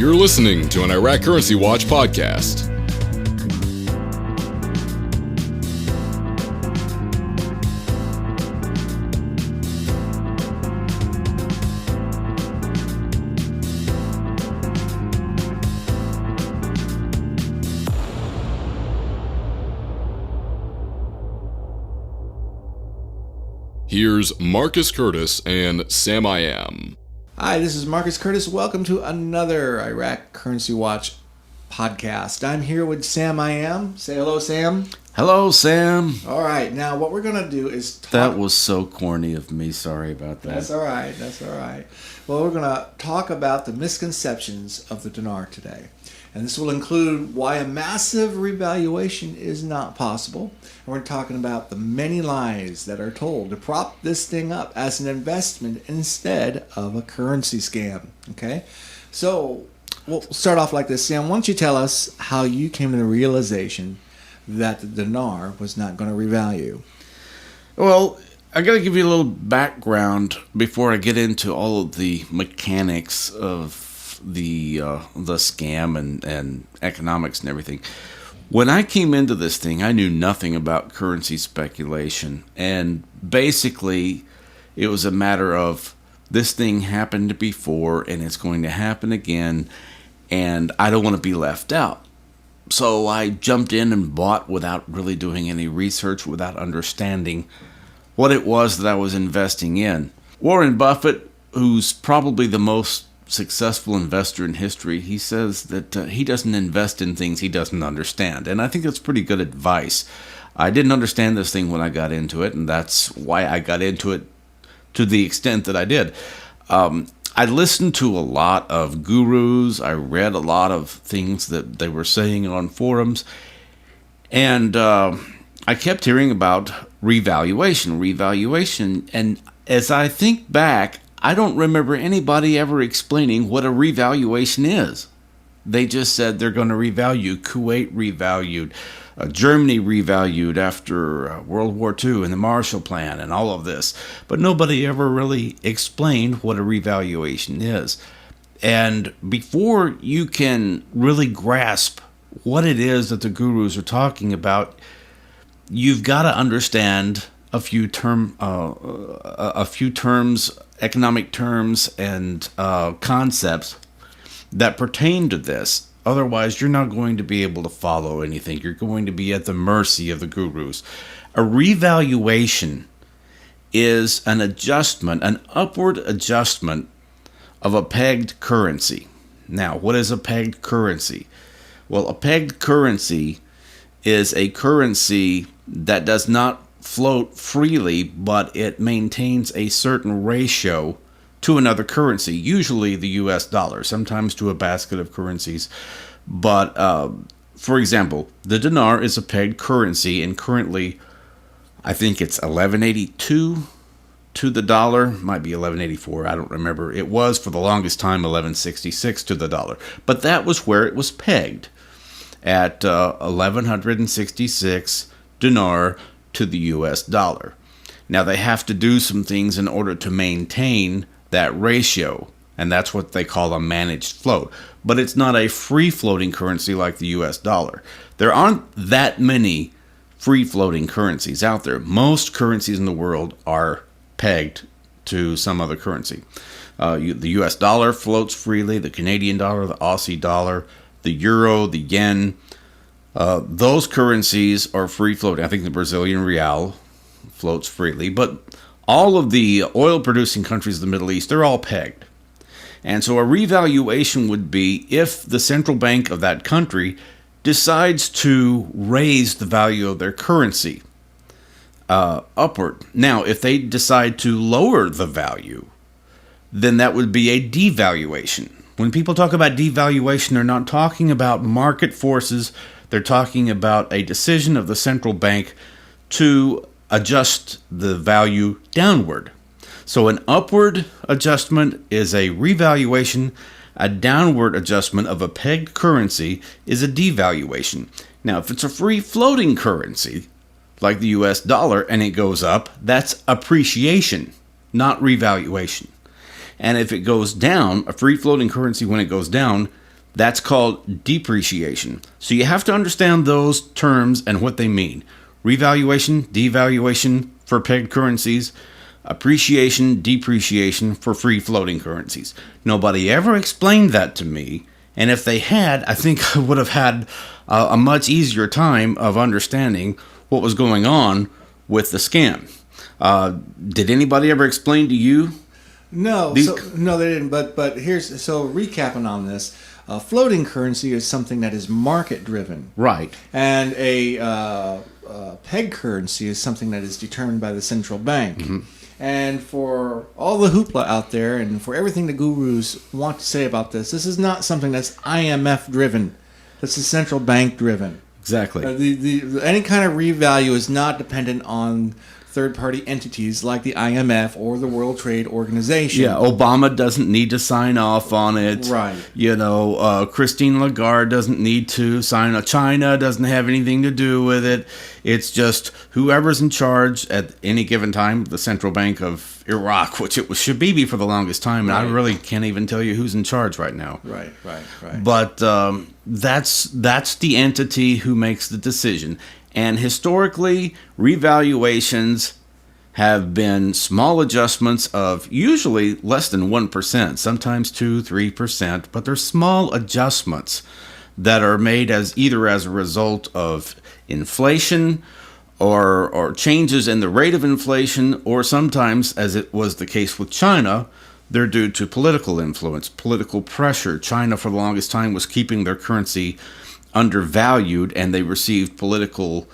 You're listening to an Iraq Currency Watch podcast. Here's Marcus Curtis and Sam I Am. Hi, this is Marcus Curtis. Welcome to another Iraq Currency Watch podcast. I'm here with Sam I Am. Say hello, Sam. Hello, Sam. All right, now what we're going to do is talk... That was so corny of me. Sorry about that. That's all right. Well, we're going to talk about the misconceptions of the dinar today. And this will include why a massive revaluation is not possible. And we're talking about the many lies that are told to prop this thing up as an investment instead of a currency scam. Okay? So we'll start off like this. Sam, why don't you tell us how you came to the realization that the dinar was not going to revalue? Well, I got to give you a little background before I get into all of the mechanics of the scam and economics and everything. When I came into this thing, I knew nothing about currency speculation, and basically it was a matter of this thing happened before and it's going to happen again, and I don't want to be left out. So I jumped in and bought without really doing any research, without understanding what it was that I was investing in. Warren Buffett, who's probably the most successful investor in history, he says that he doesn't invest in things he doesn't understand. And I think that's pretty good advice. I didn't understand this thing when I got into it, and that's why I got into it to the extent that I did. I listened to a lot of gurus. I read a lot of things that they were saying on forums. And I kept hearing about revaluation. And as I think back, I don't remember anybody ever explaining what a revaluation is. They just said they're going to revalue. Kuwait revalued. Germany revalued after World War II and the Marshall Plan and all of this. But nobody ever really explained what a revaluation is. And before you can really grasp what it is that the gurus are talking about, you've got to understand a few terms, economic terms, and concepts that pertain to this. Otherwise, you're not going to be able to follow anything. You're going to be at the mercy of the gurus. A revaluation is an adjustment, an upward adjustment of a pegged currency. Now, what is a pegged currency? Well, a pegged currency is a currency that does not float freely, but it maintains a certain ratio to another currency, usually the US dollar, sometimes to a basket of currencies. But for example, the dinar is a pegged currency, and currently I think it's 1182 to the dollar, might be 1184, I don't remember. It was for the longest time 1166 to the dollar, but that was where it was pegged, at 1166 dinar to the US dollar. Now they have to do some things in order to maintain that ratio, and that's what they call a managed float. But it's not a free floating currency like the US dollar. There aren't that many free floating currencies out there. Most currencies in the world are pegged to some other currency. The US dollar floats freely, the Canadian dollar, the Aussie dollar, the euro, the yen. Those currencies are free floating. I think the Brazilian real floats freely, but all of the oil producing countries of the Middle East, they're all pegged. And so a revaluation would be if the central bank of that country decides to raise the value of their currency upward. Now, if they decide to lower the value, then that would be a devaluation. When people talk about devaluation, they're not talking about market forces. They're talking about a decision of the central bank to adjust the value downward. So an upward adjustment is a revaluation. A downward adjustment of a pegged currency is a devaluation. Now, if it's a free floating currency, like the US dollar, and it goes up, that's appreciation, not revaluation. And if it goes down, a free floating currency, when it goes down, That's called depreciation. So you have to understand those terms and what they mean. Revaluation, devaluation for pegged currencies, appreciation, depreciation for free floating currencies. Nobody ever explained that to me. And if they had, I think I would have had a much easier time of understanding what was going on with the scam. Did anybody ever explain to you? No, no, they didn't. But recapping on this, floating currency is something that is market driven, Right. and a peg currency is something that is determined by the central bank. Mm-hmm. And for all the hoopla out there, and for everything the gurus want to say about this, this is not something that's IMF driven. This is central bank driven. Exactly. Any kind of revalue is not dependent on third-party entities like the IMF or the World Trade Organization. Yeah, Obama doesn't need to sign off on it. Right. Christine Lagarde doesn't need to sign off. China doesn't have anything to do with it. It's just whoever's in charge at any given time, the Central Bank of Iraq, which it was Shabibi for the longest time, and Right. I really can't even tell you who's in charge right now. Right. But that's the entity who makes the decision. And historically, revaluations have been small adjustments of usually less than 1%, sometimes 2-3%, but they're small adjustments that are made either as a result of inflation or changes in the rate of inflation, or sometimes, as it was the case with China, they're due to political influence, political pressure. China, for the longest time, was keeping their currency undervalued, and they received political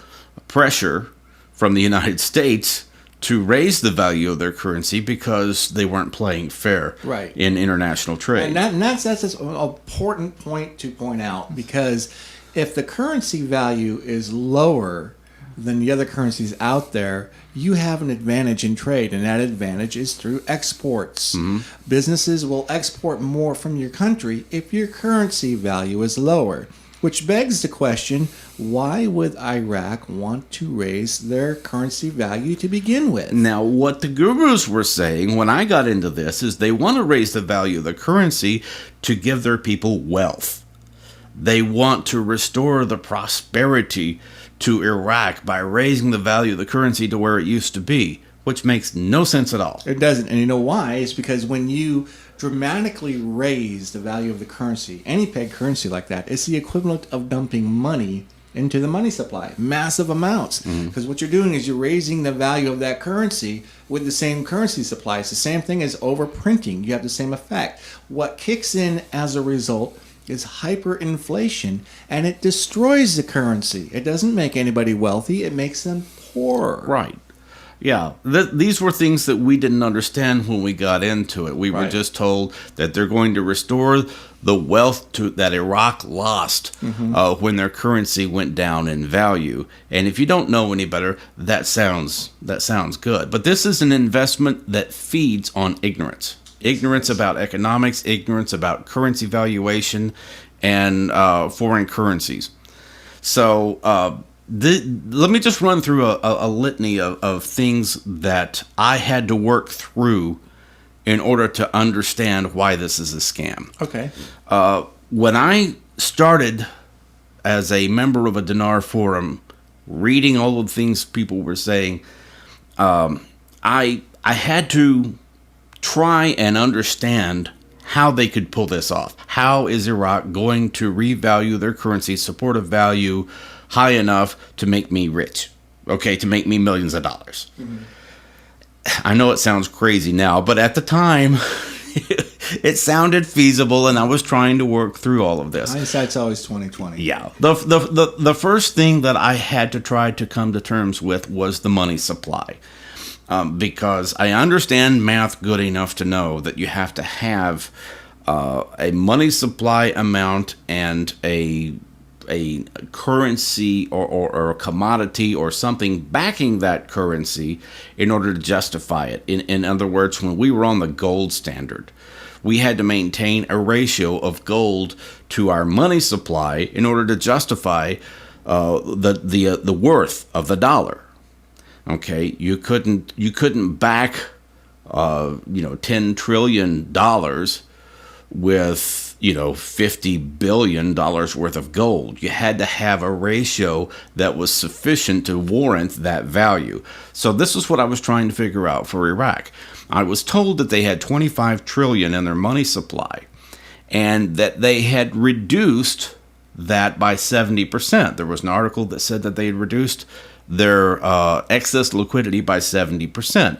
pressure from the United States to raise the value of their currency because they weren't playing fair Right. in international trade. And that's an important point to point out, because if the currency value is lower than the other currencies out there, you have an advantage in trade, and that advantage is through exports. Mm-hmm. Businesses will export more from your country if your currency value is lower. Which begs the question, why would Iraq want to raise their currency value to begin with? Now, what the gurus were saying when I got into this is they want to raise the value of the currency to give their people wealth. They want to restore the prosperity to Iraq by raising the value of the currency to where it used to be, which makes no sense at all. It doesn't. And you know why? It's because when you dramatically raise the value of the currency, any peg currency like that, it's the equivalent of dumping money into the money supply, massive amounts. Because what you're doing is you're raising the value of that currency with the same currency supply. It's the same thing as overprinting. You have the same effect. What kicks in as a result is hyperinflation, and it destroys the currency. It doesn't make anybody wealthy. It makes them poorer. Right. Yeah, these were things that we didn't understand when we got into it. We were Right. just told that they're going to restore the wealth that Iraq lost when their currency went down in value. And if you don't know any better, that sounds good. But this is an investment that feeds on ignorance. Ignorance about economics, ignorance about currency valuation, and foreign currencies. So let me just run through a litany of things that I had to work through in order to understand why this is a scam. Okay. When I started as a member of a Dinar forum, reading all of the things people were saying, I had to try and understand how they could pull this off. How is Iraq going to revalue their currency, support a value high enough to make me rich? Okay, to make me millions of dollars. Mm-hmm. I know it sounds crazy now, but at the time, it sounded feasible, and I was trying to work through all of this. Hindsight's always 20/20. Yeah. The first thing that I had to try to come to terms with was the money supply. Because I understand math good enough to know that you have to have a money supply amount and a currency or a commodity or something backing that currency in order to justify it. In other words, when we were on the gold standard, we had to maintain a ratio of gold to our money supply in order to justify the worth of the dollar. Okay, you couldn't back $10 trillion with $50 billion worth of gold. You had to have a ratio that was sufficient to warrant that value. So this is what I was trying to figure out for Iraq. I was told that they had 25 trillion in their money supply and that they had reduced that by 70%. There was an article that said that they had reduced their excess liquidity by 70%.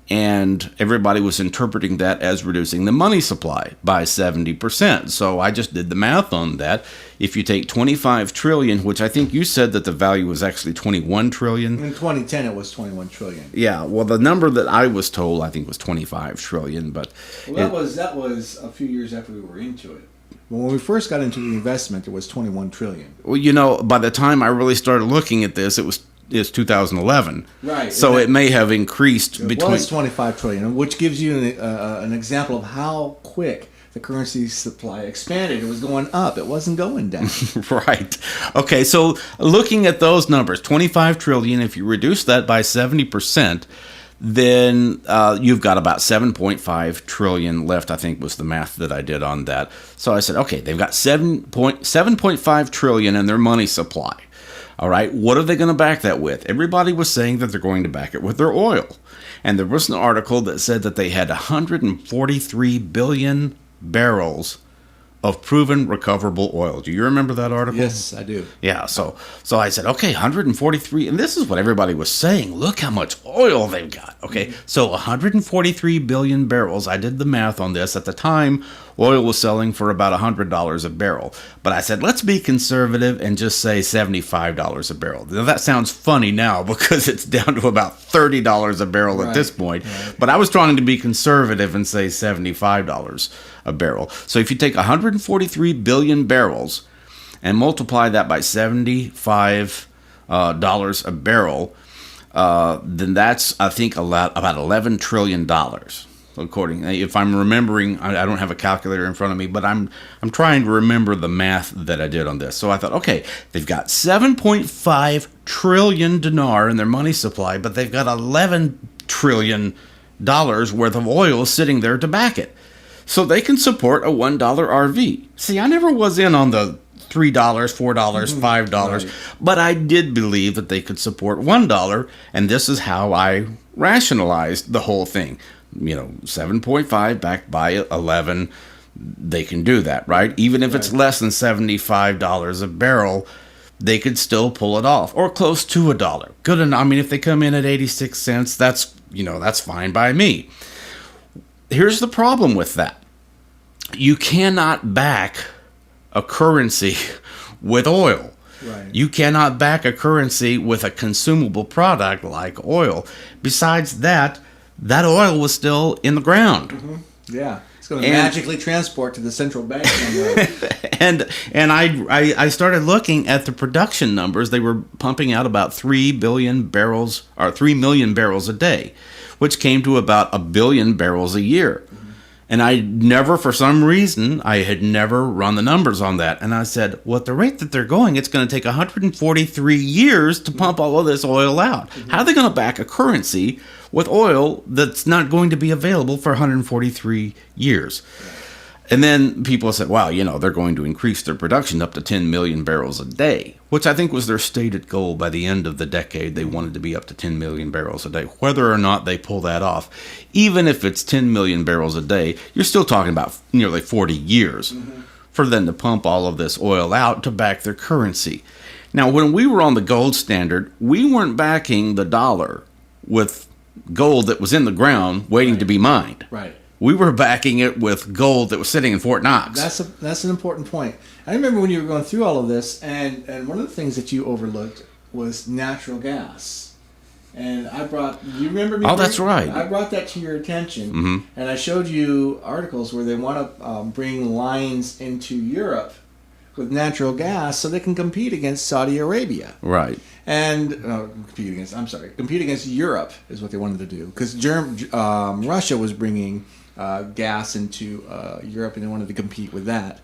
And everybody was interpreting that as reducing the money supply by 70%. So I just did the math on that. If you take 25 trillion, which I think you said that the value was actually 21 trillion. In 2010, it was 21 trillion. Yeah, well, the number that I was told, I think, was 25 trillion. But that was a few years after we were into it. When we first got into the investment, it was 21 trillion. Well, by the time I really started looking at this, it's 2011. Right. So it may have increased between... Well, it's 25 trillion, which gives you an example of how quick the currency supply expanded. It was going up. It wasn't going down. Right. Okay, so looking at those numbers, 25 trillion, if you reduce that by 70%, then you've got about 7.5 trillion left, I think was the math that I did on that. So I said, okay, they've got 7.5 trillion in their money supply. All right, what are they going to back that with? Everybody was saying that they're going to back it with their oil. And there was an article that said that they had 143 billion barrels of proven recoverable oil. Do you remember that article? Yes, I do. Yeah, so I said, okay, 143, and this is what everybody was saying. Look how much oil they've got. Okay, so 143 billion barrels. I did the math on this. At the time, oil was selling for about $100 a barrel. But I said, let's be conservative and just say $75 a barrel. Now, that sounds funny now because it's down to about $30 a barrel at this point. Right. But I was trying to be conservative and say $75 a barrel. So if you take 143 billion barrels and multiply that by $75 a barrel, then that's, I think, about $11 trillion. According, if I'm remembering, I don't have a calculator in front of me, but I'm trying to remember the math that I did on this. So I thought, okay, they've got 7.5 trillion dinar in their money supply, but they've got $11 trillion worth of oil sitting there to back it. So they can support a $1 RV. See, I never was in on the $3, $4, $5, right. But I did believe that they could support $1, and this is how I rationalized the whole thing. 7.5 backed by 11, they can do that, right? Even if it's less than $75 a barrel, they could still pull it off, or close to $1. Good enough. I mean, if they come in at 86 cents, that's fine by me. Here's the problem with that. You cannot back a currency with oil. Right. You cannot back a currency with a consumable product like oil. Besides that oil was still in the ground. Mm-hmm. Yeah. It's going to magically transport to the central bank. and I started looking at the production numbers. They were pumping out about 3 billion barrels, or 3 million barrels a day, which came to about 1 billion barrels a year. Mm-hmm. And for some reason, I had never run the numbers on that. And I said, well, at the rate that they're going, it's going to take 143 years to pump all of this oil out. Mm-hmm. How are they going to back a currency with oil that's not going to be available for 143 years? Right. And then people said, wow, they're going to increase their production up to 10 million barrels a day, which I think was their stated goal by the end of the decade. They wanted to be up to 10 million barrels a day. Whether or not they pull that off, even if it's 10 million barrels a day, you're still talking about nearly 40 years for them to pump all of this oil out to back their currency. Now, when we were on the gold standard, we weren't backing the dollar with gold that was in the ground waiting to be mined. Right. We were backing it with gold that was sitting in Fort Knox. That's an important point. I remember when you were going through all of this, and one of the things that you overlooked was natural gas. And do you remember me? Oh, that's right. I brought that to your attention, and I showed you articles where they want to bring lines into Europe with natural gas so they can compete against Saudi Arabia. Right. And compete against Europe is what they wanted to do, because Russia was bringing gas into Europe, and they wanted to compete with that.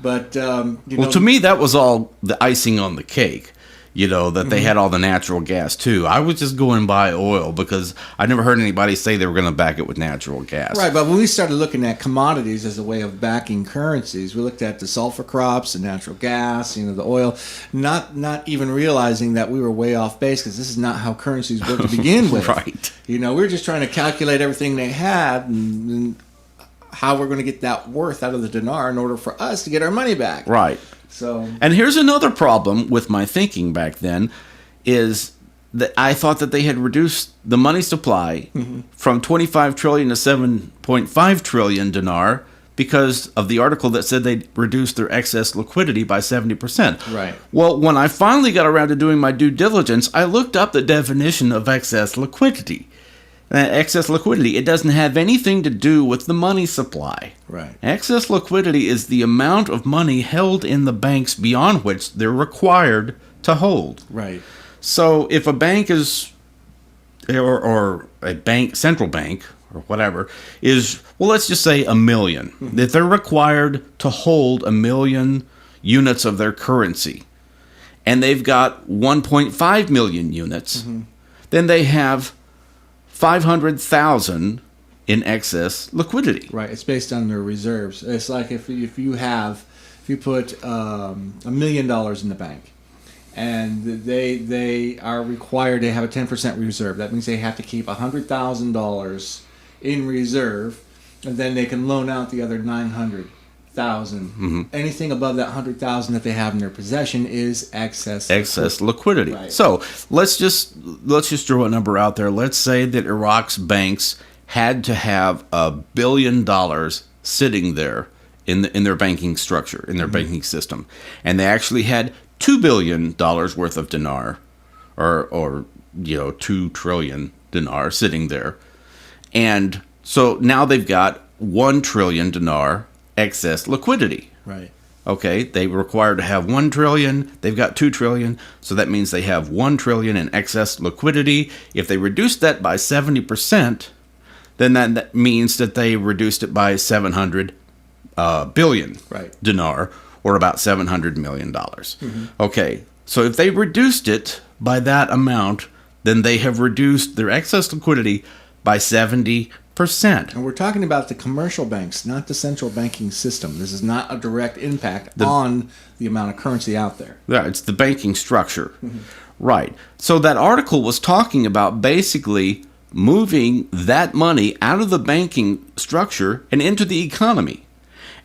But to me, that was all the icing on the cake. that they had all the natural gas too. I was just going by oil because I never heard anybody say they were going to back it with natural gas. Right, but when we started looking at commodities as a way of backing currencies, we looked at the sulfur crops, the natural gas, the oil, not even realizing that we were way off base because this is not how currencies work to begin with. Right. We were just trying to calculate everything they had and how we're going to get that worth out of the dinar in order for us to get our money back. Right. So, and here's another problem with my thinking back then is that I thought that they had reduced the money supply from 25 trillion to 7.5 trillion dinar because of the article that said they'd reduced their excess liquidity by 70%. Right. Well, when I finally got around to doing my due diligence, I looked up the definition of excess liquidity. Excess liquidity, it doesn't have anything to do with the money supply. Right. Excess liquidity is the amount of money held in the banks beyond which they're required to hold. Right. So if a bank is, or a bank, central bank, or whatever, is, well, let's just say 1 million. If they're required to hold 1 million units of their currency, and they've got 1.5 million units, then they have 500,000 in excess liquidity. Right. It's based on their reserves. It's like if you put $1 million in the bank, and they are required to have a 10% reserve. That means they have to keep $100,000 in reserve, and then they can loan out the other 900,000. Anything above that 100,000 that they have in their possession is excess liquidity. Right. So let's just throw a number out there. Let's say that Iraq's banks had to have $1 billion sitting there in their banking structure, in their banking system, and they actually had $2 billion worth of dinar, or 2 trillion dinar sitting there, and so now they've got 1 trillion dinar excess liquidity. Right. Okay, they were required to have 1 trillion. They've got 2 trillion, so that means they have 1 trillion in excess liquidity. If they reduce that by 70%, then that means that they reduced it by 700 billion dinar, or about $700 million. Okay, so if they reduced it by that amount, then they have reduced their excess liquidity by 70%. And we're talking about the commercial banks, not the central banking system. This is not a direct impact on the amount of currency out there. Yeah, it's the banking structure. Right. So that article was talking about basically moving that money out of the banking structure and into the economy.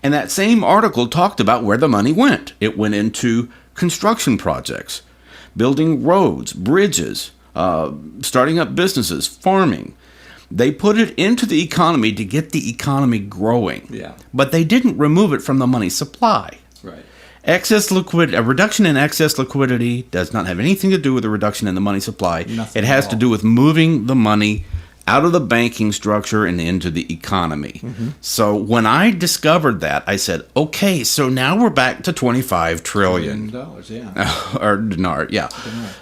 And that same article talked about where the money went. It went into construction projects, building roads, bridges, starting up businesses, farming. They put it into the economy to get the economy growing. Yeah. But they didn't remove it from the money supply. Right. A reduction in excess liquidity does not have anything to do with a reduction in the money supply. Nothing it has to do with moving the money out of the banking structure and into the economy. So when I discovered that, I said, okay, so now we're back to 25 trillion. Dollars, yeah. Or dinar, yeah.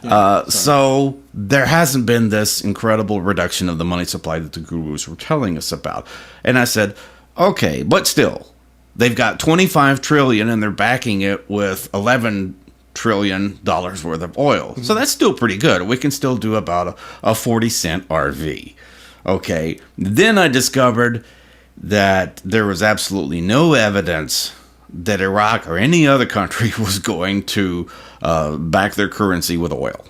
Dinar, yeah. So there hasn't been this incredible reduction of the money supply that the gurus were telling us about. And I said, okay, but still, they've got 25 trillion and they're backing it with 11 trillion dollars worth of oil. So that's still pretty good. We can still do about a 40-cent RV. Okay, then I discovered that there was absolutely no evidence that Iraq or any other country was going to back their currency with oil.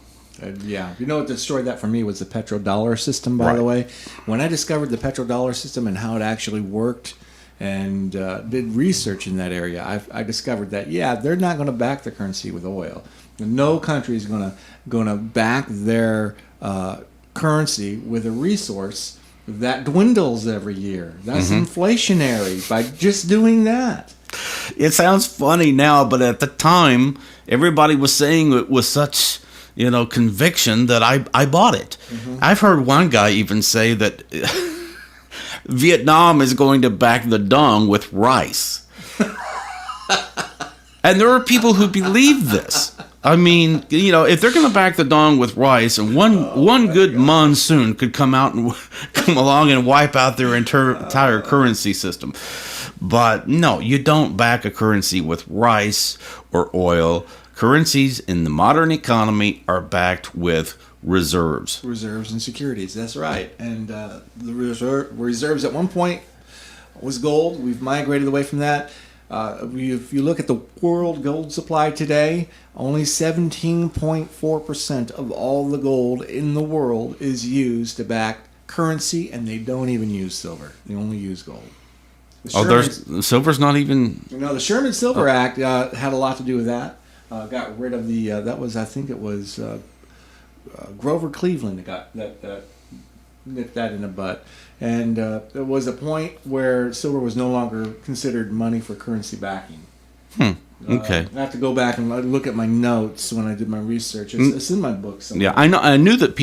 Yeah. You know what destroyed that for me was the petrodollar system, by the way. When I discovered the petrodollar system and how it actually worked and did research in that area, I discovered that, they're not going to back their currency with oil. No country is going to back their currency with a resource that dwindles every year. That's inflationary by just doing that. It sounds funny now, but at the time, everybody was saying it with such, conviction that I bought it. I've heard one guy even say that Vietnam is going to back the dong with rice. And there are people who believe this. I mean, if they're going to back the dong with rice, and one good monsoon could come along and wipe out their entire currency system. But no, you don't back a currency with rice or oil, Currencies in the modern economy are backed with reserves. Reserves and securities. That's right. And the reserves at one point was gold. We've migrated away from that. If you look at the world gold supply today, only 17.4% of all the gold in the world is used to back currency, and they don't even use silver. They only use gold. Silver's not even... The Sherman-Silver Act had a lot to do with that. Got rid of the... I think it was Grover Cleveland that nipped that in the butt. And there was a point where silver was no longer considered money for currency backing. Okay. I have to go back and look at my notes when I did my research. It's in my book somewhere. Yeah, I knew that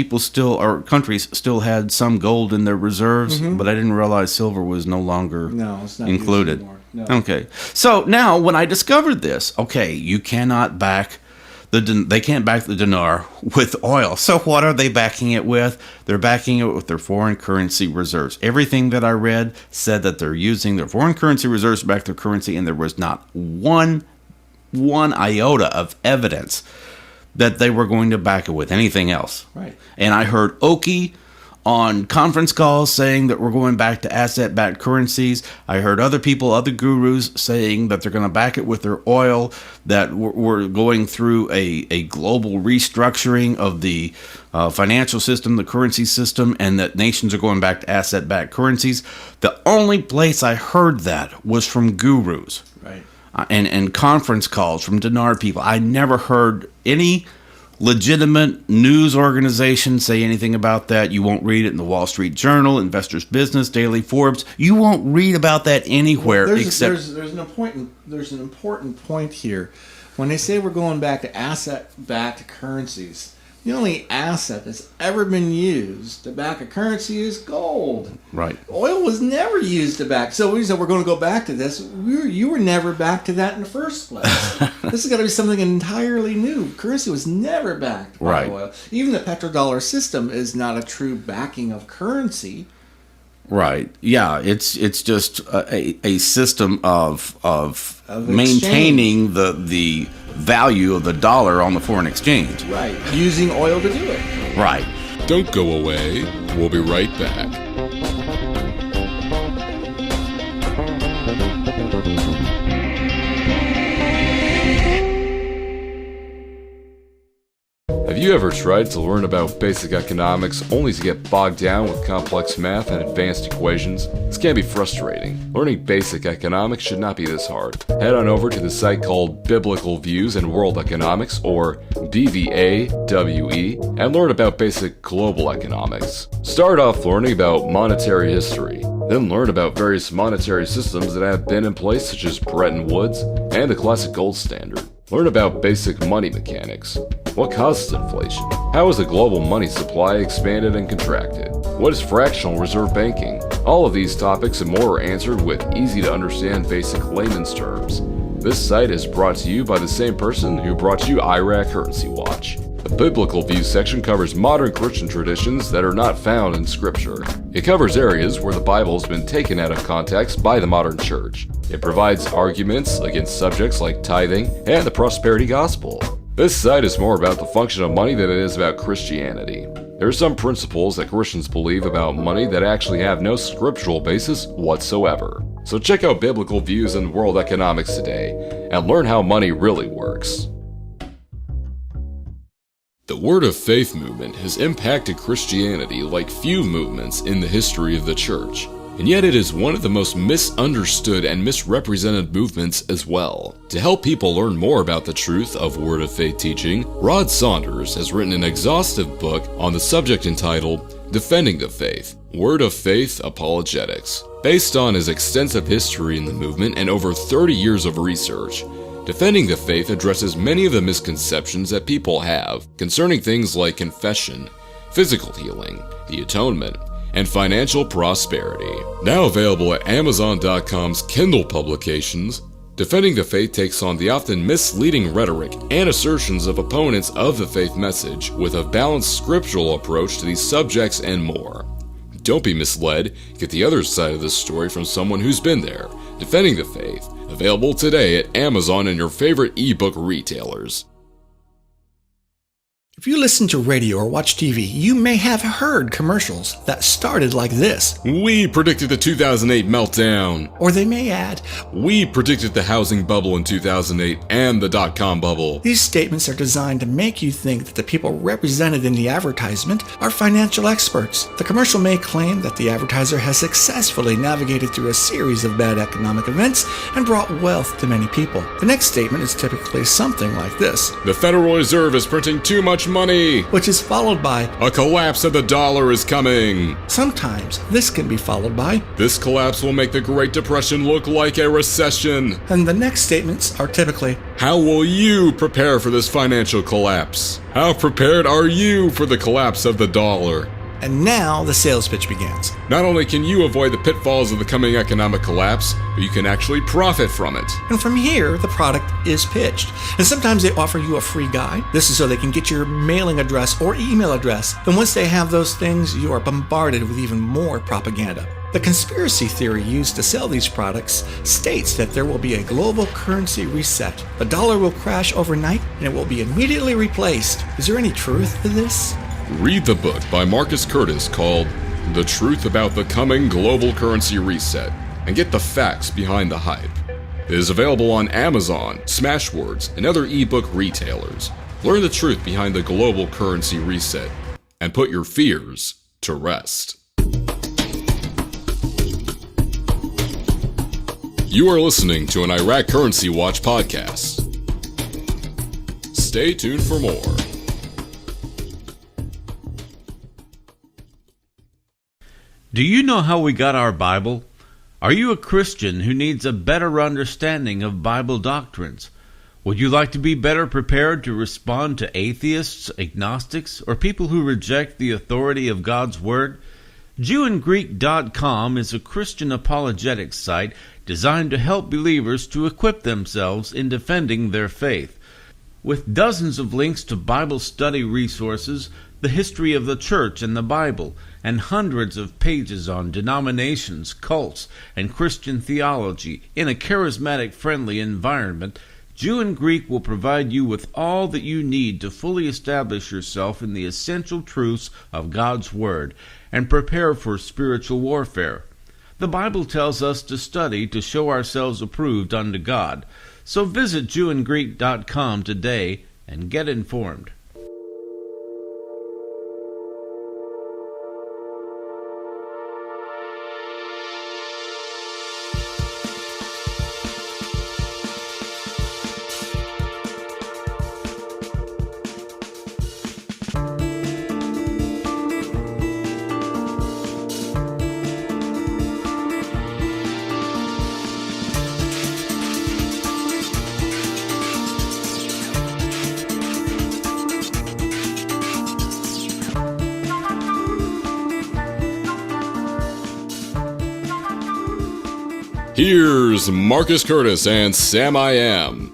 countries still had some gold in their reserves, but I didn't realize silver was no longer it's not included. Used anymore. No. Okay. So now, when I discovered this, you cannot back they can't back the dinar with oil. So what are they backing it with? They're backing it with their foreign currency reserves. Everything that I read said that they're using their foreign currency reserves to back their currency, and there was not one iota of evidence that they were going to back it with anything else. Right. And I heard Oki on conference calls saying that we're going back to asset-backed currencies. I heard other gurus saying that they're going to back it with their oil, that we're going through a global restructuring of the financial system, the currency system, and that nations are going back to asset-backed currencies. The only place I heard that was from gurus. Right. And conference calls from Dinar people. I never heard any legitimate news organization say anything about that. You won't read it in the Wall Street Journal, Investors Business, Daily Forbes. You won't read about that anywhere there's an important point here. When they say we're going back to asset-backed currencies, the only asset that's ever been used to back a currency is gold. Right. Oil was never used to back. So we said we're going to go back to this. You were never back to that in the first place. This has got to be something entirely new. Currency was never backed by oil. Even the petrodollar system is not a true backing of currency. Right. Yeah. It's just a system of maintaining the value of the dollar on the foreign exchange. Right. Using oil to do it. Right. Don't go away. We'll be right back. Have you ever tried to learn about basic economics only to get bogged down with complex math and advanced equations? This can be frustrating. Learning basic economics should not be this hard. Head on over to the site called Biblical Views in World Economics, or BVAWE, and learn about basic global economics. Start off learning about monetary history. Then learn about various monetary systems that have been in place, such as Bretton Woods and the classic gold standard. Learn about basic money mechanics. What causes inflation? How is the global money supply expanded and contracted? What is fractional reserve banking? All of these topics and more are answered with easy-to-understand basic layman's terms. This site is brought to you by the same person who brought you Iraq Currency Watch. The Biblical Views section covers modern Christian traditions that are not found in Scripture. It covers areas where the Bible has been taken out of context by the modern church. It provides arguments against subjects like tithing and the prosperity gospel. This site is more about the function of money than it is about Christianity. There are some principles that Christians believe about money that actually have no scriptural basis whatsoever. So check out Biblical Views in World Economics today and learn how money really works. The Word of Faith movement has impacted Christianity like few movements in the history of the church, and yet it is one of the most misunderstood and misrepresented movements as well. To help people learn more about the truth of Word of Faith teaching, Rod Saunders has written an exhaustive book on the subject entitled Defending the Faith, Word of Faith Apologetics. Based on his extensive history in the movement and over 30 years of research, Defending the Faith addresses many of the misconceptions that people have concerning things like confession, physical healing, the atonement, and financial prosperity. Now available at Amazon.com's Kindle publications, Defending the Faith takes on the often misleading rhetoric and assertions of opponents of the faith message with a balanced scriptural approach to these subjects and more. Don't be misled, get the other side of this story from someone who's been there. Defending the Faith, available today at Amazon and your favorite ebook retailers. If you listen to radio or watch TV, you may have heard commercials that started like this. We predicted the 2008 meltdown. Or they may add, We predicted the housing bubble in 2008 and the dot-com bubble. these statements are designed to make you think that the people represented in the advertisement are financial experts. The commercial may claim that the advertiser has successfully navigated through a series of bad economic events and brought wealth to many people. The next statement is typically something like this, The Federal Reserve is printing too much money. which is followed by, A collapse of the dollar is coming. sometimes this can be followed by, This collapse will make the Great Depression look like a recession. and the next statements are typically, How will you prepare for this financial collapse? How prepared are you for the collapse of the dollar? and now the sales pitch begins. Not only can you avoid the pitfalls of the coming economic collapse, but you can actually profit from it. And from here, the product is pitched. And sometimes they offer you a free guide. This is so they can get your mailing address or email address. And once they have those things, you are bombarded with even more propaganda. The conspiracy theory used to sell these products states that there will be a global currency reset. The dollar will crash overnight and it will be immediately replaced. Is there any truth to this? Read the book by Marcus Curtis called The Truth About the Coming Global Currency Reset and get the facts behind the hype. It is available on Amazon, Smashwords, and other ebook retailers. Learn the truth behind the global currency reset and put your fears to rest. You are listening to an Iraq Currency Watch podcast. Stay tuned for more. Do you know how we got our Bible? Are you a Christian who needs a better understanding of Bible doctrines? Would you like to be better prepared to respond to atheists, agnostics, or people who reject the authority of God's Word? JewandGreek.com is a Christian apologetics site designed to help believers to equip themselves in defending their faith. With dozens of links to Bible study resources, the history of the church and the Bible, and hundreds of pages on denominations, cults, and Christian theology in a charismatic-friendly environment, Jew and Greek will provide you with all that you need to fully establish yourself in the essential truths of God's Word and prepare for spiritual warfare. The Bible tells us to study to show ourselves approved unto God. So visit JewandGreek.com today and get informed. Here's Marcus Curtis and Sam I Am.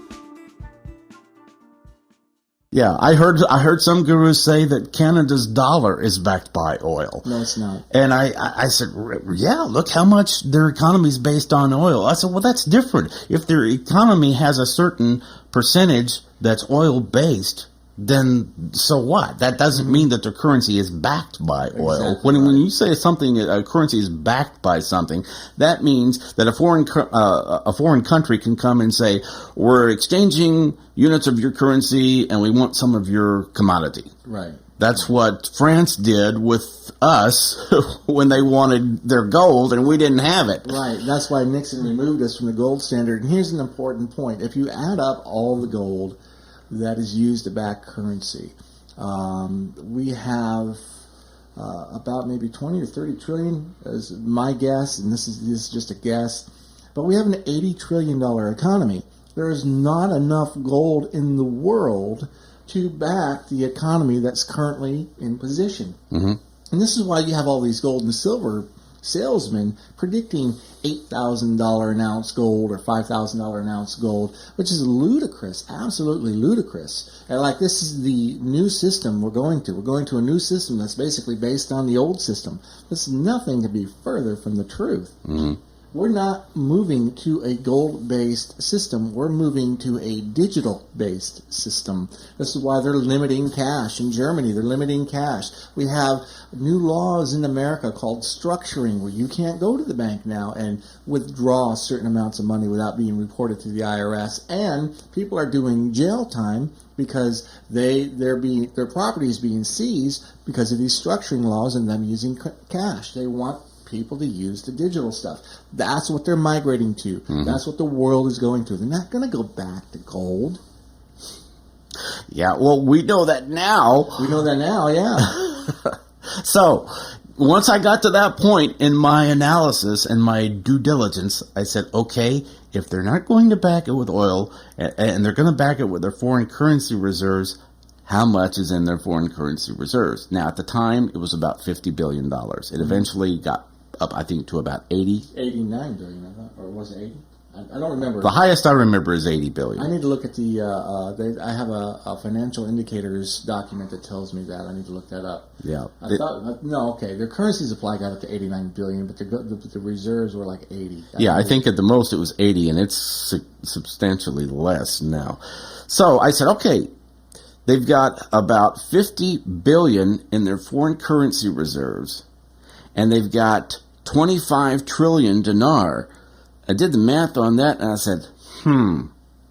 Yeah, I heard some gurus say that Canada's dollar is backed by oil. No, it's not. And I said, yeah, look how much their economy is based on oil. I said, well, that's different. If their economy has a certain percentage that's oil-based, then so what? That doesn't mean that their currency is backed by oil. Exactly When you say something, a currency is backed by something, that means that a foreign country can come and say, we're exchanging units of your currency and we want some of your commodity. Right. That's what France did with us when they wanted their gold and we didn't have it. Right. That's why Nixon removed us from the gold standard. And here's an important point. If you add up all the gold that is used to back currency, we have about maybe 20 or 30 trillion, is my guess, and this is just a guess, but we have an $80 trillion economy. There is not enough gold in the world to back the economy that's currently in position. Mm-hmm. And this is why you have all these gold and silver salesmen predicting $8,000 an ounce gold or $5,000 an ounce gold, which is ludicrous, absolutely ludicrous. And like, this is the new system we're going to. We're going to a new system that's basically based on the old system. There's nothing to be further from the truth. Mm-hmm. we're not moving to a gold-based system. We're moving to a digital-based system. This is why they're limiting cash in Germany. They're limiting cash. We have new laws in America called structuring, where you can't go to the bank now and withdraw certain amounts of money without being reported to the IRS. And people are doing jail time because their property is being seized because of these structuring laws and them using cash. They want people to use the digital stuff. That's what they're migrating to. Mm-hmm. That's what the world is going to. They're not going to go back to gold. Yeah, well, we know that now. We know that now, yeah. So, once I got to that point in my analysis and my due diligence, I said, okay, if they're not going to back it with oil and they're going to back it with their foreign currency reserves, how much is in their foreign currency reserves? Now, at the time, it was about $50 billion. It eventually got up, I think, to about 89 billion, I thought, or was it 80? I don't remember. The highest I remember is 80 billion. I need to look at I have a financial indicators document that tells me that. I need to look that up. Yeah. Their currency supply got up to 89 billion, but the reserves were like 80. I think at the most it was 80, and it's substantially less now. So I said, okay, they've got about 50 billion in their foreign currency reserves, and they've got 25 trillion dinar. I did the math on that, and I said,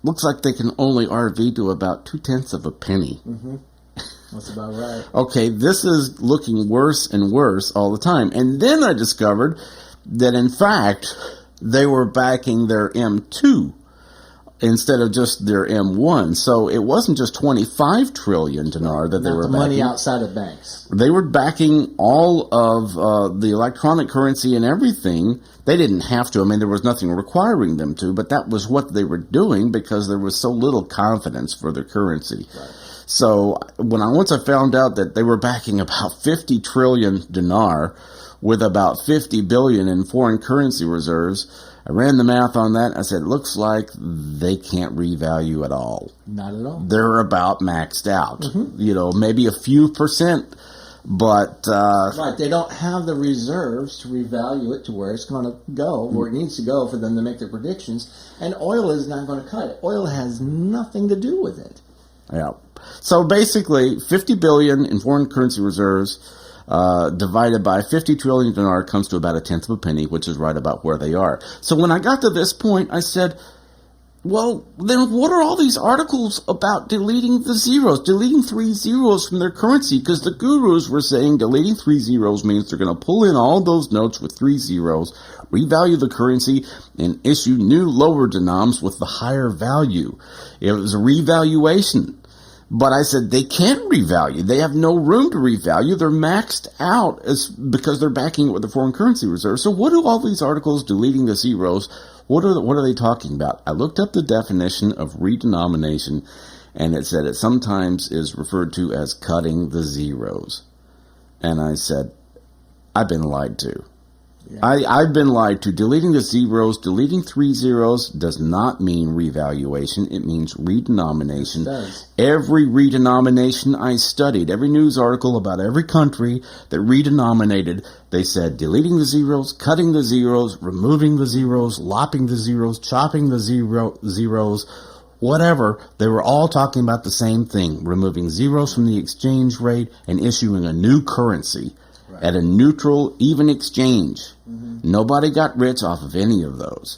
looks like they can only RV to about 0.2 of a penny. Mm-hmm. That's about right. Okay, this is looking worse and worse all the time. And then I discovered that, in fact, they were backing their M2 instead of just their M1. So it wasn't just 25 trillion dinar that they were backing. Money outside of banks. They were backing all of the electronic currency and everything. They didn't have to. I mean, there was nothing requiring them to, but that was what they were doing because there was so little confidence for their currency. Right. So once I found out that they were backing about 50 trillion dinar with about 50 billion in foreign currency reserves, I ran the math on that. I said, looks like they can't revalue at all. Not at all. They're about maxed out. Mm-hmm. Maybe a few percent, but... right, they don't have the reserves to revalue it to where it's going to go, where it needs to go for them to make their predictions. And oil is not going to cut it. Oil has nothing to do with it. Yeah. So basically, 50 billion in foreign currency reserves... divided by 50 trillion dinar comes to about 0.1 of a penny, which is right about where they are. So when I got to this point, I said, well, then what are all these articles about deleting the zeros, deleting 3 zeros from their currency? Because the gurus were saying deleting 3 zeros means they're going to pull in all those notes with 3 zeros, revalue the currency, and issue new lower denoms with the higher value. It was a revaluation. But I said they can't revalue. They have no room to revalue. They're maxed out because they're backing it with the foreign currency reserve. So what do all these articles deleting the zeros, what are they talking about? I looked up the definition of redenomination, and it said it sometimes is referred to as cutting the zeros. And I said, I've been lied to. Yeah. I've been lied to. Deleting the zeros, deleting 3 zeros does not mean revaluation. It means redenomination. It does. Every redenomination I studied, every news article about every country that redenominated, they said deleting the zeros, cutting the zeros, removing the zeros, lopping the zeros, chopping the zeros, whatever. They were all talking about the same thing, removing zeros from the exchange rate and issuing a new currency. Right. At a neutral, even exchange. Mm-hmm. Nobody got rich off of any of those.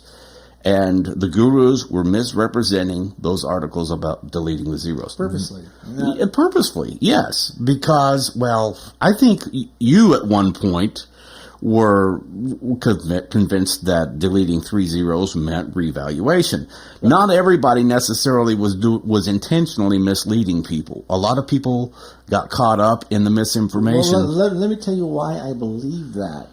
And the gurus were misrepresenting those articles about deleting the zeros. Purposely. Yeah. Purposely, yes. Because, I think you at one point were convinced that deleting 3 zeros meant revaluation. Right. Not everybody necessarily was intentionally misleading people. A lot of people got caught up in the misinformation. Well, let me tell you why I believe that.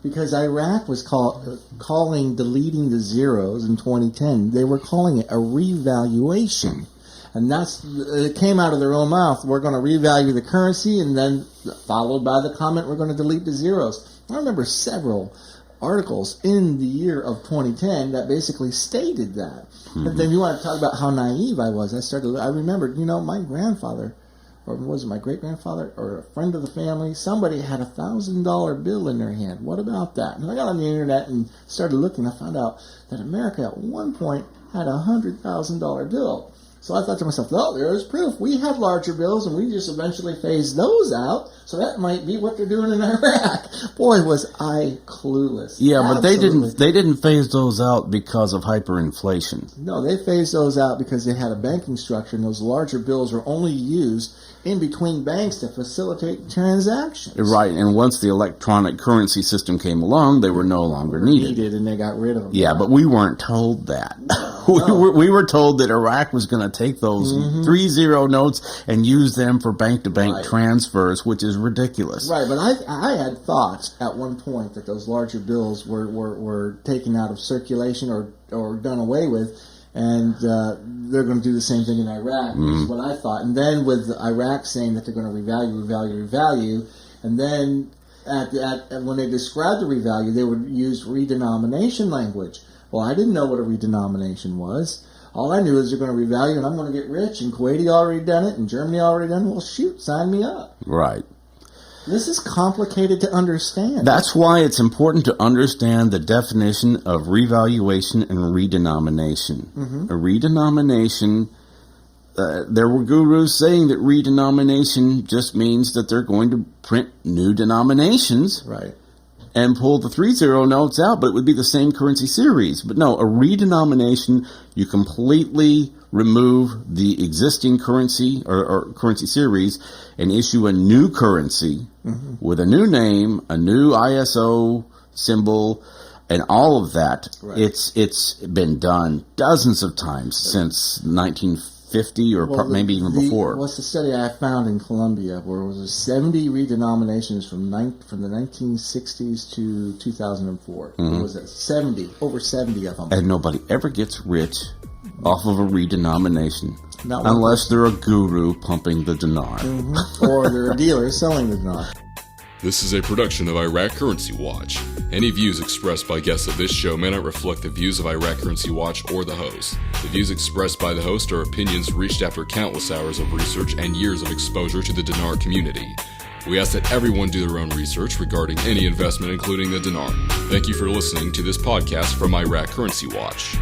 Because Iraq was calling deleting the zeros in 2010, they were calling it a revaluation. And it came out of their own mouth. We're going to revalue the currency, and then followed by the comment, we're going to delete the zeros. I remember several articles in the year of 2010 that basically stated that. Mm-hmm. And then you want to talk about how naive I was. I remembered, my grandfather or was it my great-grandfather, or a friend of the family, somebody had $1,000 bill in their hand. What about that? And I got on the internet and started looking. I found out that America at one point had a $100,000 bill. So I thought to myself, oh, there's proof. We had larger bills, and we just eventually phased those out. So that might be what they're doing in Iraq. Boy, was I clueless. Yeah, but Absolutely. they didn't phase those out because of hyperinflation. No, they phased those out because they had a banking structure, and those larger bills were only used in between banks to facilitate transactions. Right, and once the electronic currency system came along, they were no longer needed. And they got rid of them. Yeah, but we weren't told that. We were told that Iraq was going to take those 3-0 notes and use them for bank-to-bank transfers, which is ridiculous. Right, but I had thought at one point that those larger bills were taken out of circulation or done away with, and they're going to do the same thing in Iraq, is what I thought. And then with Iraq saying that they're going to revalue, and then when they described the revalue, they would use redenomination language. Well, I didn't know what a redenomination was. All I knew is they're going to revalue, and I'm going to get rich, and Kuwait already done it, and Germany already done it. Well, shoot, sign me up. Right. This is complicated to understand. That's why it's important to understand the definition of revaluation and redenomination. A redenomination, there were gurus saying that redenomination just means that they're going to print new denominations. Right. And pull the 3-0 notes out, but it would be the same currency series. But no, a redenomination, you completely remove the existing currency or currency series and issue a new currency with a new name, a new ISO symbol, and all of that. Right. It's been done dozens of times since 1950 or maybe even before. What's the study I found in Colombia where it was 70 redenominations from the 1960s to 2004. It was over 70 of them. And nobody ever gets rich off of a redenomination. Not unless they're a guru pumping the dinar. Or they're a dealer selling the dinar. This is a production of Iraq Currency Watch. Any views expressed by guests of this show may not reflect the views of Iraq Currency Watch or the host. The views expressed by the host are opinions reached after countless hours of research and years of exposure to the dinar community. We ask that everyone do their own research regarding any investment, including the dinar. Thank you for listening to this podcast from Iraq Currency Watch.